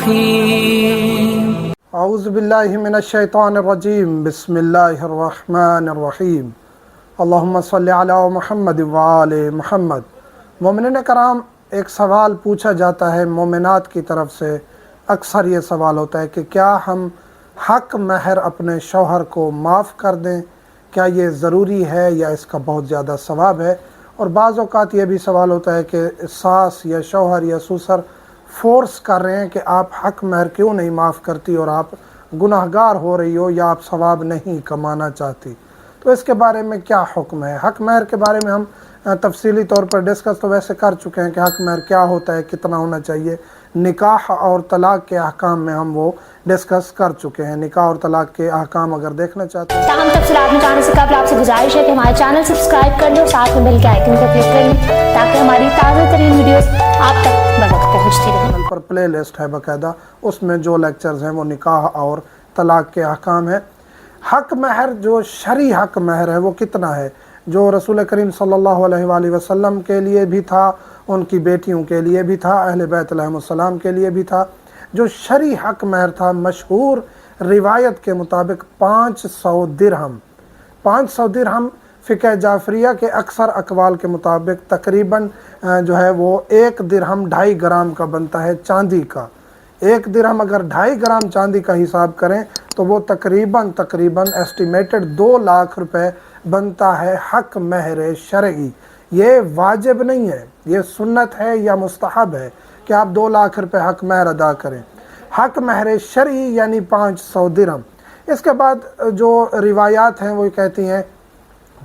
الرحیم۔ اعوذ باللہ من الشیطان الرجیم، بسم اللہ الرحمن الرحیم، اللہم صلی علی محمد وآل محمد۔ مومنین کرام، ایک سوال پوچھا جاتا ہے مومنات کی طرف سے، اکثر یہ سوال ہوتا ہے کہ کیا ہم حق مہر اپنے شوہر کو معاف کر دیں؟ کیا یہ ضروری ہے یا اس کا بہت زیادہ ثواب ہے؟ اور بعض اوقات یہ بھی سوال ہوتا ہے کہ ساس یا شوہر یا سسر فورس کر رہے ہیں کہ آپ حق مہر کیوں نہیں معاف کرتی اور آپ گناہ گار ہو رہی ہو یا آپ ثواب نہیں کمانا چاہتی، تو اس کے بارے میں کیا حکم ہے؟ حق مہر کے بارے میں ہم تفصیلی طور پر ڈسکس تو ویسے کر چکے ہیں کہ حق مہر کیا ہوتا ہے، کتنا ہونا چاہیے۔ نکاح اور طلاق کے احکام میں ہم وہ ڈسکس کر چکے ہیں۔ نکاح اور طلاق کے احکام اگر دیکھنا چاہتے ہیں تاہم تفصیلات میں جانے سے قبل آپ سے گزارش ہے کہ ہمارے چینل سبسکرائب کر لیں اور ساتھ میں بیل کے آئیکن کو کلک کر لیں تاکہ ہماری تازہ ترین ویڈیوز آپ تک بوقت پہنچتی رہیں۔ چینل پر پلے لسٹ ہے باقاعدہ، اس میں جو لیکچرز ہیں وہ نکاح اور طلاق کے احکام ہیں۔ حق مہر جو شرعی حق مہر ہے وہ کتنا ہے؟ جو رسول کریم صلی اللہ علیہ وآلہ وسلم کے لیے بھی تھا، ان کی بیٹیوں کے لیے بھی تھا، اہل بیت علیہم السلام کے لیے بھی تھا۔ جو شرعی حق مہر تھا مشہور روایت کے مطابق 500 درہم۔ 500 درہم فقہ جعفریہ کے اکثر اقوال کے مطابق تقریباً جو ہے وہ 1 درہم 2.5 گرام کا بنتا ہے چاندی کا۔ 1 درہم اگر 2.5 گرام چاندی کا حساب کریں تو وہ تقریباً ایسٹیمیٹڈ 2 لاکھ روپے بنتا ہے حق مہر شرعی۔ یہ واجب نہیں ہے، یہ سنت ہے یا مستحب ہے کہ آپ 2 لاکھ روپے حق مہر ادا کریں۔ حق مہر شرعی یعنی 500 درہم۔ اس کے بعد جو روایات ہیں وہ کہتی ہیں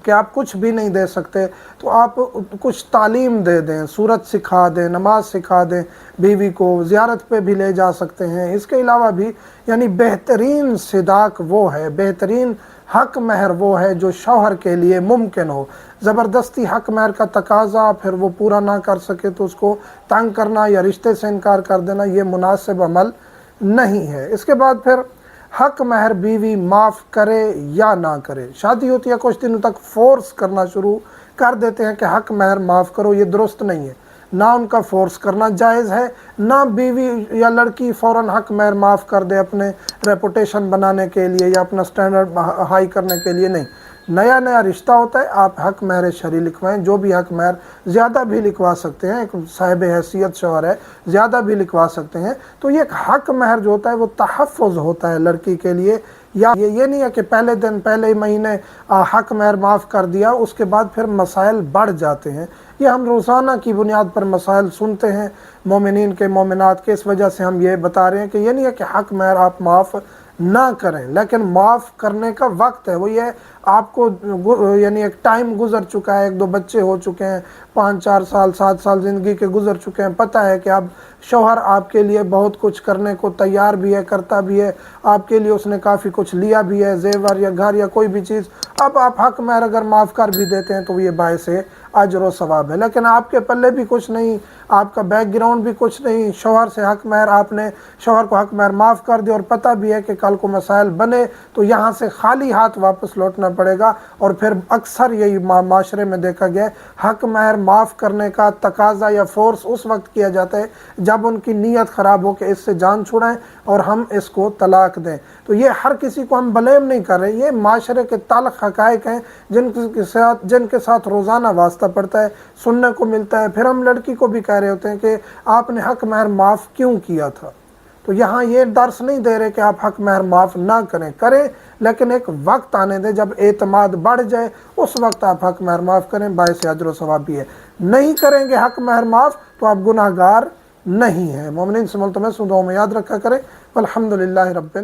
کہ آپ کچھ بھی نہیں دے سکتے تو آپ کچھ تعلیم دے دیں، سورت سکھا دیں، نماز سکھا دیں، بیوی کو زیارت پہ بھی لے جا سکتے ہیں۔ اس کے علاوہ بھی یعنی بہترین صداق وہ ہے، بہترین حق مہر وہ ہے جو شوہر کے لیے ممکن ہو۔ زبردستی حق مہر کا تقاضا پھر وہ پورا نہ کر سکے تو اس کو تنگ کرنا یا رشتے سے انکار کر دینا یہ مناسب عمل نہیں ہے۔ اس کے بعد پھر حق مہر بیوی معاف کرے یا نہ کرے۔ شادی ہوتی ہے کچھ دنوں تک فورس کرنا شروع کر دیتے ہیں کہ حق مہر معاف کرو، یہ درست نہیں ہے۔ نہ ان کا فورس کرنا جائز ہے، نہ بیوی یا لڑکی فوراً حق مہر معاف کر دے اپنے ریپوٹیشن بنانے کے لیے یا اپنا سٹینڈرڈ ہائی کرنے کے لیے، نہیں۔ نیا نیا رشتہ ہوتا ہے، آپ حق مہر شرعی لکھوائیں، جو بھی حق مہر زیادہ بھی لکھوا سکتے ہیں، ایک صاحب حیثیت شوہر ہے زیادہ بھی لکھوا سکتے ہیں۔ تو یہ حق مہر جو ہوتا ہے وہ تحفظ ہوتا ہے لڑکی کے لیے، یا یہ نہیں ہے کہ پہلے دن پہلے مہینے حق مہر معاف کر دیا اس کے بعد پھر مسائل بڑھ جاتے ہیں۔ یہ ہم روزانہ کی بنیاد پر مسائل سنتے ہیں مومنین کے مومنات کے، اس وجہ سے ہم یہ بتا رہے ہیں کہ یہ نہیں ہے کہ حق مہر آپ معاف نہ کریں، لیکن معاف کرنے کا وقت ہے۔ وہ یہ آپ کو یعنی ایک ٹائم گزر چکا ہے، 1-2 بچے ہو چکے ہیں، 5-4 سال 7 سال زندگی کے گزر چکے ہیں، پتہ ہے کہ اب شوہر آپ کے لیے بہت کچھ کرنے کو تیار بھی ہے، کرتا بھی ہے، آپ کے لیے اس نے کافی کچھ لیا بھی ہے، زیور یا گھر یا کوئی بھی چیز۔ اب آپ حق مہر اگر معاف کر بھی دیتے ہیں تو یہ باعث اجر و ثواب ہے، لیکن آپ کے پلے بھی کچھ نہیں، آپ کا بیک گراؤنڈ بھی کچھ نہیں، شوہر سے حق مہر آپ نے شوہر کو حق مہر معاف کر دیا اور پتہ بھی ہے کہ کل کو مسائل بنے تو یہاں سے خالی ہاتھ واپس لوٹنا پڑے گا۔ اور پھر اکثر یہی معاشرے میں دیکھا گیا ہے حق مہر معاف کرنے کا تقاضا یا فورس اس وقت کیا جاتا ہے جب ان کی نیت خراب ہو کہ اس سے جان چھڑائیں اور ہم اس کو طلاق دیں۔ تو یہ ہر کسی کو ہم بلیم نہیں کر رہے، یہ معاشرے کے تلخ حقائق ہیں جن کے ساتھ روزانہ واسطہ پڑتا ہے، سننے کو ملتا ہے۔ پھر ہم لڑکی کو بھی کہہ رہے ہوتے ہیں کہ آپ نے حق مہر معاف کیوں کیا تھا؟ تو یہاں یہ درس نہیں دے رہے کہ آپ حق مہر معاف نہ کریں، لیکن ایک وقت آنے دیں جب اعتماد بڑھ جائے، اس وقت آپ حق مہر معاف کریں، باعث اجر و ثواب بھی ہے۔ نہیں کریں گے حق مہر معاف تو آپ گناہ گار نہیں ہیں۔ مومنین سے ملتمس دعاؤں میں یاد رکھا کریں۔ والحمدللہ رب